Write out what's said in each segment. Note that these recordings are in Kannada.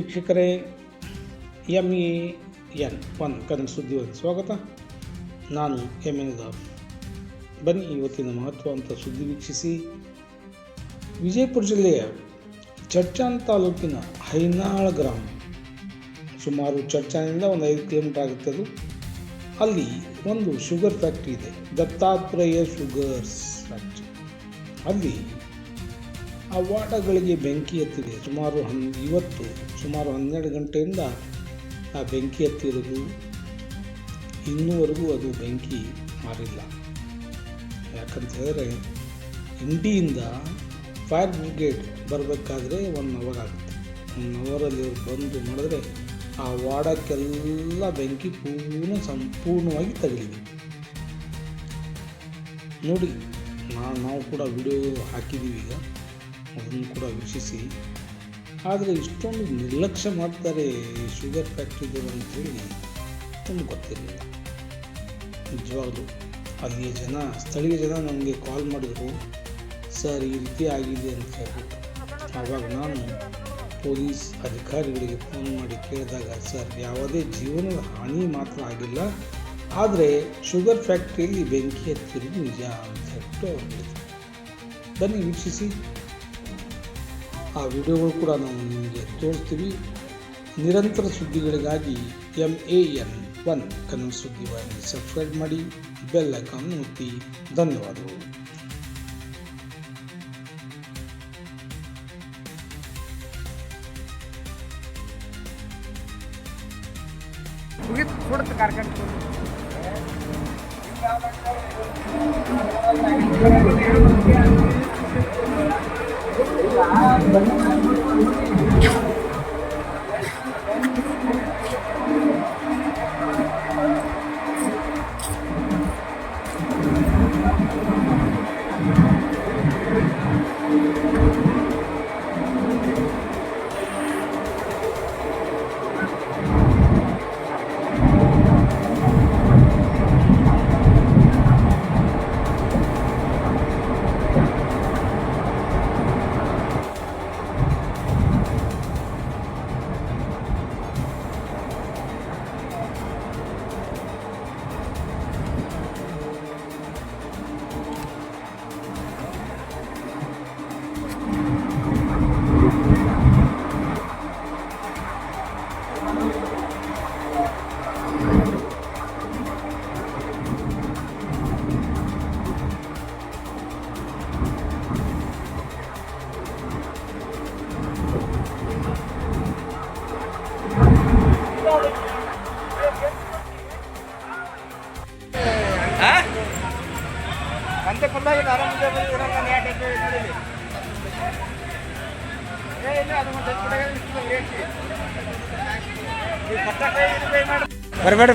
ವೀಕ್ಷಕರೇ, MEN ಒನ್ ಕನ್ನಡ ಸುದ್ದಿಗೆ ಸ್ವಾಗತ. ನಾನು MEN. ಬನ್ನಿ ಇವತ್ತಿನ ಮಹತ್ವವಂತ ಸುದ್ದಿ ವೀಕ್ಷಿಸಿ. ವಿಜಯಪುರ ಜಿಲ್ಲೆಯ ಚಡ್ಚಾನ್ ತಾಲೂಕಿನ ಹೈನಾಳ ಗ್ರಾಮ, ಸುಮಾರು ಚಡ್ಚಾನಿಂದ ಒಂದು 5 ಕಿಲೋಮೀಟರ್ ಆಗುತ್ತೆ. ಅಲ್ಲಿ ಒಂದು ಶುಗರ್ ಫ್ಯಾಕ್ಟ್ರಿ ಇದೆ, ದತ್ತಾತ್ರೇಯ ಶುಗರ್ಸ್ ಫ್ಯಾಕ್ಟ್ರಿ. ಅಲ್ಲಿ ಆ ವಾಟಗಳಿಗೆ ಬೆಂಕಿ ಹತ್ತಿದೆ. ಸುಮಾರು 12 ಗಂಟೆಯಿಂದ ಆ ಬೆಂಕಿ ಹತ್ತಿರೋದು, ಇನ್ನೂವರೆಗೂ ಅದು ಬೆಂಕಿ ಮಾರಿಲ್ಲ. ಯಾಕಂತ ಹೇಳಿದ್ರೆ ಇಂಡಿಯಿಂದ ಫೈರ್ ಬ್ರಿಗೇಡ್ ಬರಬೇಕಾದ್ರೆ 1 ಅವರ್ ಆಗುತ್ತೆ. 1 ಅವರಲ್ಲಿ ಬಂದು ಮಾಡಿದ್ರೆ ಆ ವಾಡಕ್ಕೆಲ್ಲ ಬೆಂಕಿ ಸಂಪೂರ್ಣವಾಗಿ ತಗಲಿದೆ. ನೋಡಿ, ನಾವು ಕೂಡ ವಿಡಿಯೋ ಹಾಕಿದ್ದೀವಿ, ಈಗ ಅದನ್ನು ಕೂಡ ವೀಕ್ಷಿಸಿ. ಆದರೆ ಇಷ್ಟೊಂದು ನಿರ್ಲಕ್ಷ್ಯ ಮಾಡ್ತಾರೆ ಈ ಶುಗರ್ ಫ್ಯಾಕ್ಟ್ರಿಗಳು ಅಂತೇಳಿ ತುಂಬ ಗೊತ್ತಿರಲಿಲ್ಲ. ನಿಜವಾಗ್ಲೂ ಅಲ್ಲಿಯ ಸ್ಥಳೀಯ ಜನ ನಮಗೆ ಕಾಲ್ ಮಾಡಿದರು, ಸರ್ ಈ ರೀತಿ ಆಗಿದೆ ಅಂತ ಹೇಳ್ಬಿಟ್ಟು. ಆವಾಗ ನಾನು ಪೊಲೀಸ್ ಅಧಿಕಾರಿಗಳಿಗೆ ಫೋನ್ ಮಾಡಿ ಕೇಳಿದಾಗ, ಸರ್ ಯಾವುದೇ ಜೀವನದ ಹಾನಿ ಮಾತ್ರ ಆಗಿಲ್ಲ, ಆದರೆ ಶುಗರ್ ಫ್ಯಾಕ್ಟ್ರಿಯಲ್ಲಿ ಬೆಂಕಿ ಹತ್ತಿರೋದು ನಿಜ ಅಂತ ಹೇಳ್ಬಿಟ್ಟು ಅವ್ರು ಹೇಳಿದರು. ಬನ್ನಿ ವೀಕ್ಷಿಸಿ. ಆ ವಿಡಿಯೋಗಳು ಕೂಡ ನಾವು ನಿಮಗೆ ತೋರಿಸ್ತೀವಿ. ನಿರಂತರ ಸುದ್ದಿಗಳಿಗಾಗಿ MEN ಒನ್ ಕನ್ನಡ ಸುದ್ದಿ ವಾಹಿನಿ ಸಬ್ಸ್ಕ್ರೈಬ್ ಮಾಡಿ, ಬೆಲ್ ಐಕಾನ್ ಒತ್ತಿ. ಧನ್ಯವಾದಗಳು. ಅಂತೆ ಕುಂದಾಗಿ ಆರಾಮಿದೆ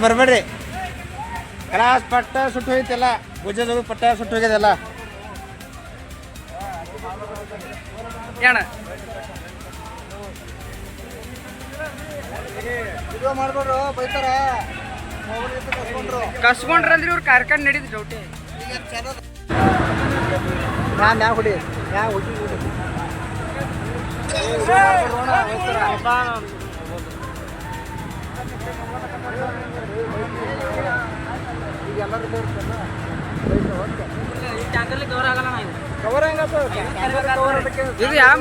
ಬರಬೇಡ್ರಿ ಕ್ಲಾಸ್ ಪಟ್ಟ ಸುಟ್ಟು ಹೋಯ್ತಲ್ಲ, ಭುಜದ ಪಟ್ಟ ಸುಟ್ಟು ಹೋಗ್ಯದಲ್ಲ. ಏನ ವಿಡಿಯೋ ಮಾಡ್ಬೋಡ್ರು, ಬೈತಾರ. ಕಸ್ಕೊಂಡ್ರಂದ್ರೆ ಇವ್ರು ಕಾರ್ಖಾನೆ ನಡೀತು ಡೌಟಿ. ನಾನು ಯಾವ ಹುಡಿ ಕವರ್ ಹೆಂಗ ಇದು ಯಾವ